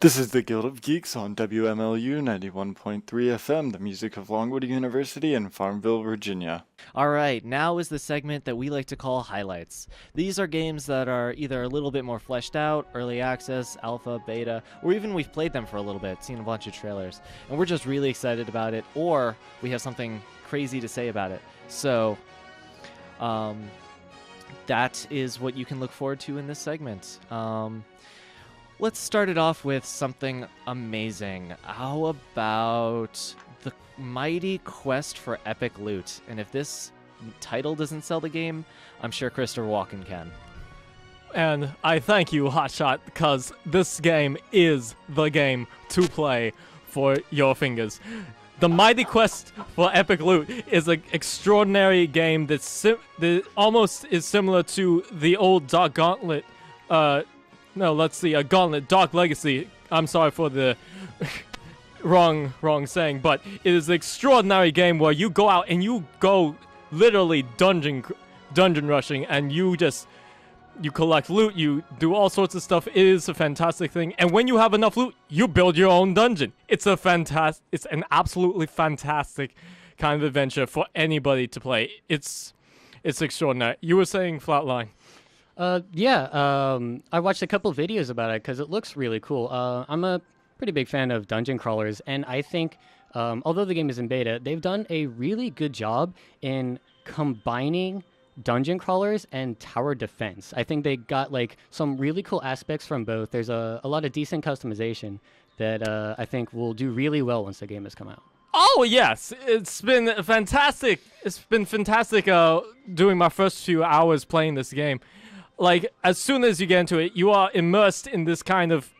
This is the Guild of Geeks on WMLU 91.3 FM, the music of Longwood University in Farmville, Virginia. Alright, now is the segment that we like to call highlights. These are games that are either a little bit more fleshed out, early access, alpha, beta, or even we've played them for a little bit, seen a bunch of trailers, and we're just really excited about it, or we have something crazy to say about it. So, that is what you can look forward to in this segment. Let's start it off with something amazing. How about the mighty quest for epic loot? And if this title doesn't sell the game, I'm sure Christopher Walken can. And I thank you, Hotshot, because this game is the game to play for your fingers. The Mighty Quest for Epic Loot is an extraordinary game that almost is similar to the old Dark Gauntlet. Gauntlet Dark Legacy. I'm sorry for the wrong saying, but it is an extraordinary game where you go out and you go literally dungeon rushing, and you collect loot, you do all sorts of stuff. It is a fantastic thing, and when you have enough loot, you build your own dungeon. It's an absolutely fantastic kind of adventure for anybody to play. It's extraordinary. You were saying Flatline. I watched a couple videos about it because it looks really cool. I'm a pretty big fan of dungeon crawlers, and I think, although the game is in beta, they've done a really good job in combining dungeon crawlers and tower defense. I think they got some really cool aspects from both. There's a lot of decent customization that I think will do really well once the game has come out. Oh yes, it's been fantastic. It's been fantastic doing my first few hours playing this game. As soon as you get into it, you are immersed in this kind of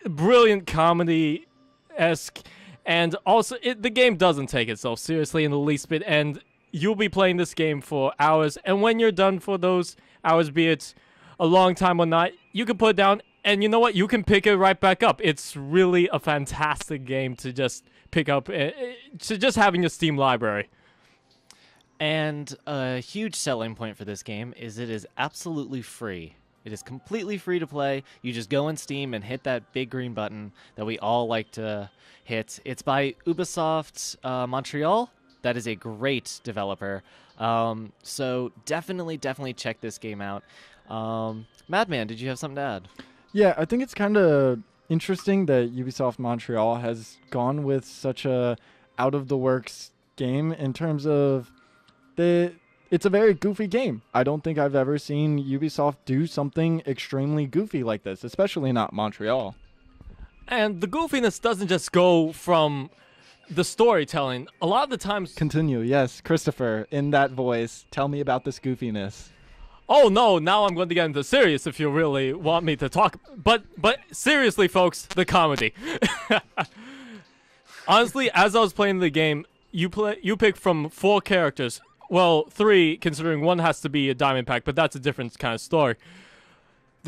brilliant comedy-esque, and also the game doesn't take itself seriously in the least bit, and you'll be playing this game for hours, and when you're done for those hours, be it a long time or not, you can put it down, and you know what? You can pick it right back up. It's really a fantastic game to just pick up, to just have in your Steam library. And a huge selling point for this game is it is absolutely free. It is completely free to play. You just go in Steam and hit that big green button that we all like to hit. It's by Ubisoft Montreal. That is a great developer. So definitely check this game out. Madman, did you have something to add? Yeah, I think it's kind of interesting that Ubisoft Montreal has gone with such a out-of-the-works game in terms of it's a very goofy game. I don't think I've ever seen Ubisoft do something extremely goofy like this, especially not Montreal. And the goofiness doesn't just go from the storytelling. A lot of the times... Continue, yes. Christopher, in that voice, tell me about this goofiness. Oh no, now I'm going to get into serious if you really want me to talk. But seriously, folks, the comedy. Honestly, as I was playing the game, you pick from 4 characters. Well, 3, considering one has to be a diamond pack, but that's a different kind of story.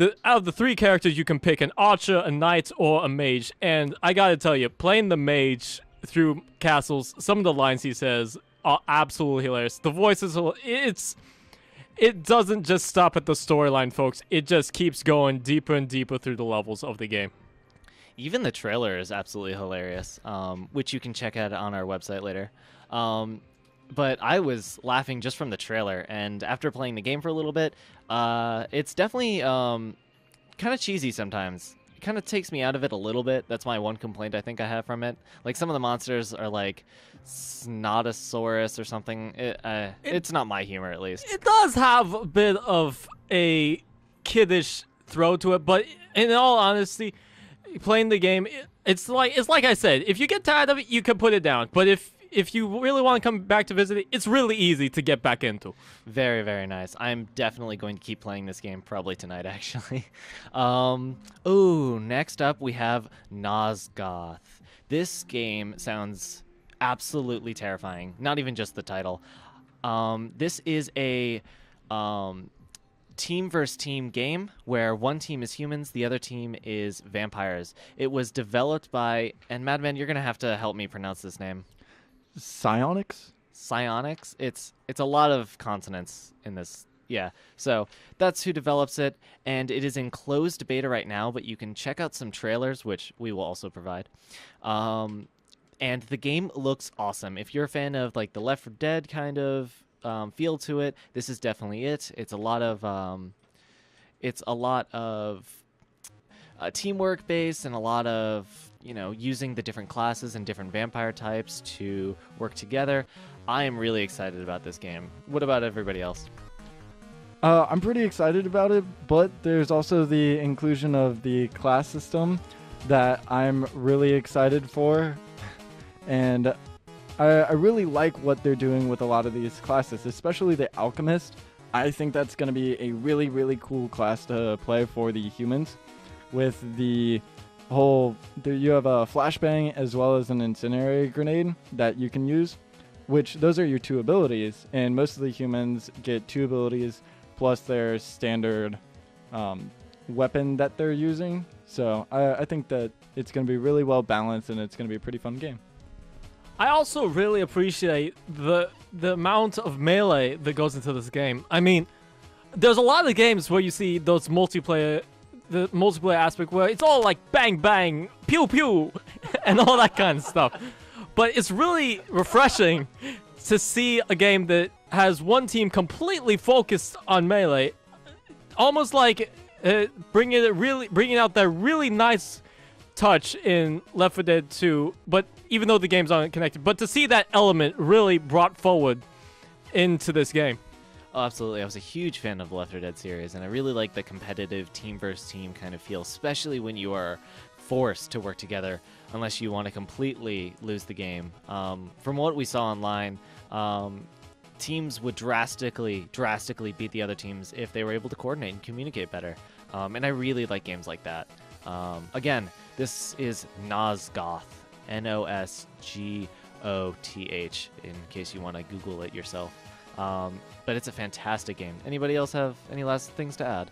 Out of the 3 characters, you can pick an archer, a knight, or a mage. And I gotta tell you, playing the mage through castles, some of the lines he says are absolutely hilarious. The voices, it doesn't just stop at the storyline, folks. It just keeps going deeper and deeper through the levels of the game. Even the trailer is absolutely hilarious, which you can check out on our website later. But I was laughing just from the trailer, and after playing the game for a little bit, it's definitely kind of cheesy sometimes. It kind of takes me out of it a little bit. That's my one complaint I think I have from it. Some of the monsters are like Snotosaurus or something. It's not my humor, at least. It does have a bit of a kiddish throw to it, but in all honesty, playing the game, it's like I said, if you get tired of it, you can put it down. But if you really want to come back to visit it, it's really easy to get back into. Very, very nice. I'm definitely going to keep playing this game, probably tonight, actually. Next up we have Nosgoth. This game sounds absolutely terrifying. Not even just the title. This is a team versus team game where one team is humans, the other team is vampires. It was developed by, and Madman, you're going to have to help me pronounce this name. Psionics? Psionics? It's a lot of consonants in this. Yeah, so that's who develops it, and it is in closed beta right now, but you can check out some trailers, which we will also provide. And the game looks awesome. If you're a fan of like the Left 4 Dead kind of feel to it, this is definitely it. It's a lot of teamwork based and a lot of using the different classes and different vampire types to work together. I am really excited about this game. What about everybody else? I'm pretty excited about it, but there's also the inclusion of the class system that I'm really excited for. And I really like what they're doing with a lot of these classes, especially the Alchemist. I think that's going to be a really, really cool class to play for the humans. With you have a flashbang as well as an incendiary grenade that you can use, which those are your 2 abilities. And most of the humans get 2 abilities plus their standard weapon that they're using. So I think that it's going to be really well balanced and it's going to be a pretty fun game. I also really appreciate the amount of melee that goes into this game. I mean, there's a lot of games where you see the multiplayer aspect where it's all like bang bang, pew pew, and all that kind of stuff. But it's really refreshing to see a game that has one team completely focused on melee, almost like bringing out that really nice touch in Left 4 Dead 2, but even though the games aren't connected, but to see that element really brought forward into this game. Oh, absolutely. I was a huge fan of the Left 4 Dead series, and I really like the competitive team versus team kind of feel, especially when you are forced to work together unless you want to completely lose the game. From what we saw online, teams would drastically beat the other teams if they were able to coordinate and communicate better. And I really like games like that. Again, this is Nosgoth, Nosgoth, in case you want to Google it yourself. But it's a fantastic game. Anybody else have any last things to add?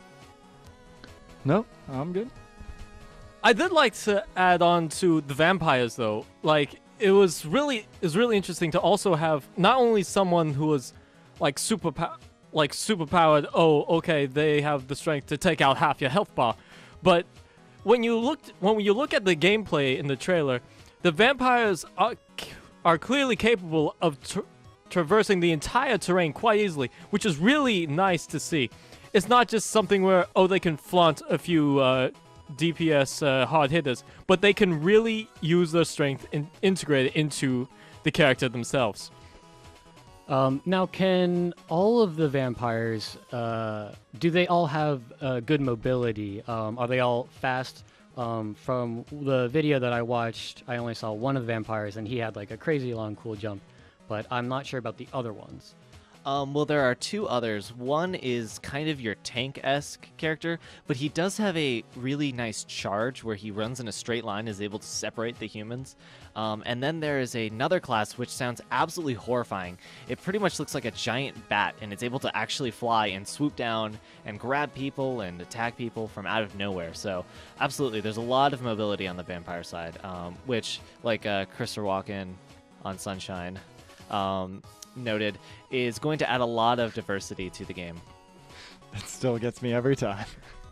No, I'm good. I did like to add on to the vampires, though. Like, it was really interesting to also have not only someone who was like superpowered. Oh, okay, they have the strength to take out half your health bar, but when you look at the gameplay in the trailer, the vampires are clearly capable of traversing the entire terrain quite easily, which is really nice to see. It's not just something where they can flaunt a few DPS hard hitters, but they can really use their strength and integrate it into the character themselves. Now, can all of the vampires, do they all have good mobility? Are they all fast? From the video that I watched, I only saw one of the vampires, and he had like a crazy long cool jump, but I'm not sure about the other ones. Well, there are 2 others. One is kind of your tank-esque character, but he does have a really nice charge where he runs in a straight line, is able to separate the humans. And then there is another class which sounds absolutely horrifying. It pretty much looks like a giant bat, and it's able to actually fly and swoop down and grab people and attack people from out of nowhere. So, absolutely, there's a lot of mobility on the vampire side, which, like Christopher Walken on Sunshine, noted, is going to add a lot of diversity to the game. It still gets me every time.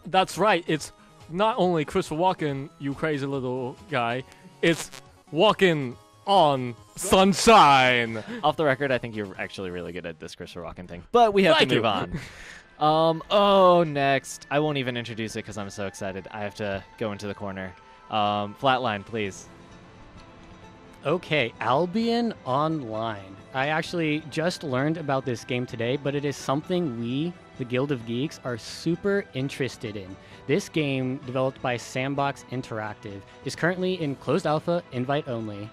That's right. It's not only Christopher Walken, you crazy little guy. It's Walken on Sunshine. Off the record, I think you're actually really good at this Christopher Walken thing. But we have to move on. Next. I won't even introduce it because I'm so excited. I have to go into the corner. Flatline, please. Okay, Albion Online. I actually just learned about this game today, but it is something we, the Guild of Geeks, are super interested in. This game, developed by Sandbox Interactive, is currently in closed alpha, invite only,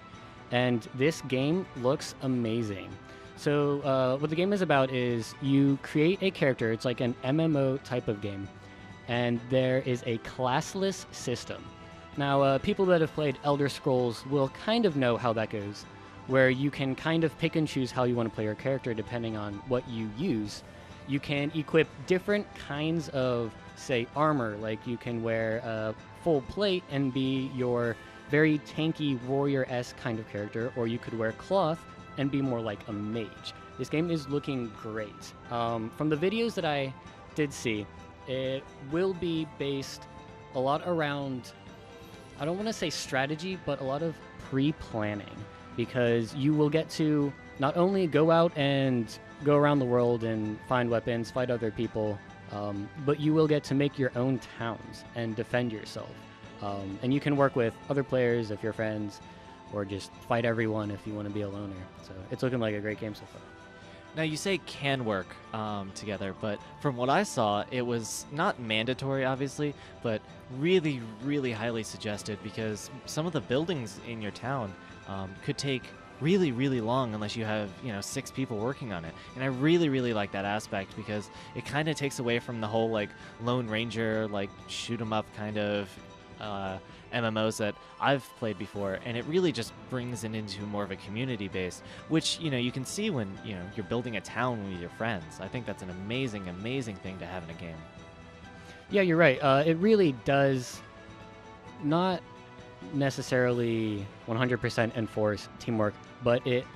and this game looks amazing. So what the game is about is you create a character. It's like an MMO type of game, and there is a classless system. Now, people that have played Elder Scrolls will kind of know how that goes, where you can kind of pick and choose how you want to play your character depending on what you use. You can equip different kinds of, say, armor, like you can wear a full plate and be your very tanky warrior-esque kind of character, or you could wear cloth and be more like a mage. This game is looking great. From the videos that I did see, it will be based a lot around, I don't want to say strategy, but a lot of pre-planning, because you will get to not only go out and go around the world and find weapons, fight other people, but you will get to make your own towns and defend yourself. And you can work with other players if you're friends, or just fight everyone if you want to be a loner. So it's looking like a great game so far. Now, you say can work together, but from what I saw, it was not mandatory, obviously, but really, really highly suggested, because some of the buildings in your town could take really, really long unless you have, 6 people working on it. And I really, really like that aspect, because it kind of takes away from the whole, Lone Ranger, shoot 'em up kind of MMOs that I've played before, and it really just brings it into more of a community base, which you can see when you're building a town with your friends. I think that's an amazing, amazing thing to have in a game. Yeah, you're right. It really does not necessarily 100% enforce teamwork, but it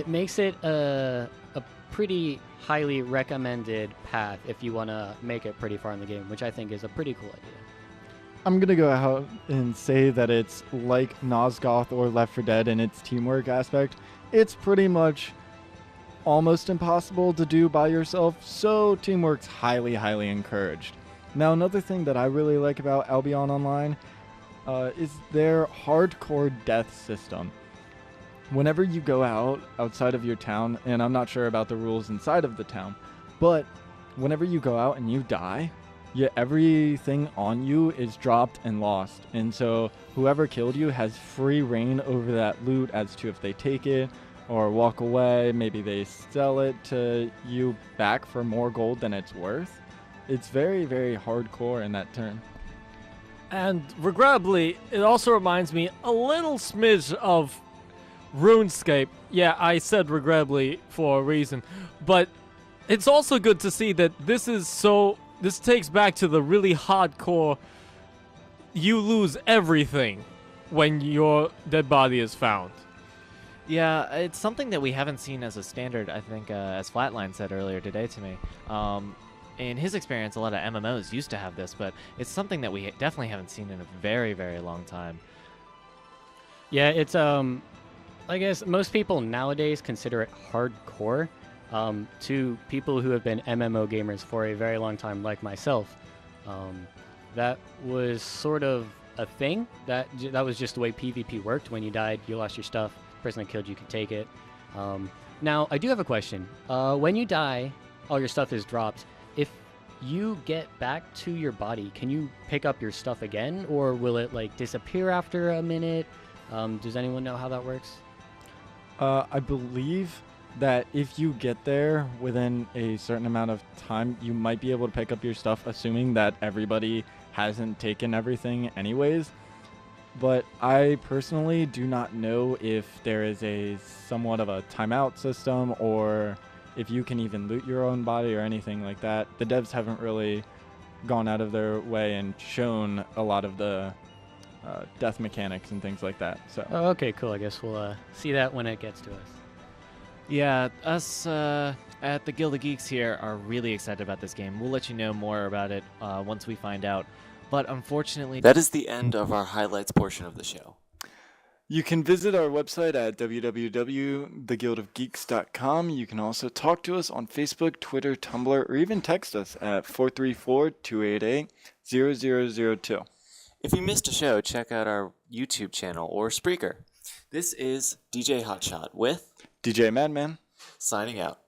makes it a pretty highly recommended path if you want to make it pretty far in the game, which I think is a pretty cool idea. I'm going to go out and say that it's like Nosgoth or Left 4 Dead in its teamwork aspect. It's pretty much almost impossible to do by yourself, so teamwork's highly, highly encouraged. Now, another thing that I really like about Albion Online is their hardcore death system. Whenever you go outside of your town, and I'm not sure about the rules inside of the town, but whenever you go out and you die, everything on you is dropped and lost. And so whoever killed you has free reign over that loot as to if they take it or walk away. Maybe they sell it to you back for more gold than it's worth. It's very, very hardcore in that term. And regrettably, it also reminds me a little smidge of RuneScape. Yeah, I said regrettably for a reason. But it's also good to see that this takes back to the really hardcore, you lose everything when your dead body is found. Yeah, it's something that we haven't seen as a standard, I think, as Flatline said earlier today to me. In his experience, a lot of MMOs used to have this, but it's something that we definitely haven't seen in a very, very long time. Yeah, it's, I guess most people nowadays consider it hardcore. To people who have been MMO gamers for a very long time, like myself, that was sort of a thing. That was just the way PvP worked. When you died, you lost your stuff. The person that killed you could take it. Now, I do have a question. When you die, all your stuff is dropped. If you get back to your body, can you pick up your stuff again, or will it disappear after a minute? Does anyone know how that works? I believe that if you get there within a certain amount of time, you might be able to pick up your stuff, assuming that everybody hasn't taken everything anyways. But I personally do not know if there is a somewhat of a timeout system, or if you can even loot your own body or anything like that. The devs haven't really gone out of their way and shown a lot of the death mechanics and things like that. So. Oh, okay, cool. I guess we'll see that when it gets to us. Yeah, us at the Guild of Geeks here are really excited about this game. We'll let you know more about it once we find out. But unfortunately, that is the end of our highlights portion of the show. You can visit our website at www.theguildofgeeks.com. You can also talk to us on Facebook, Twitter, Tumblr, or even text us at 434-288-0002. If you missed a show, check out our YouTube channel or Spreaker. This is DJ Hotshot with DJ Madman, signing out.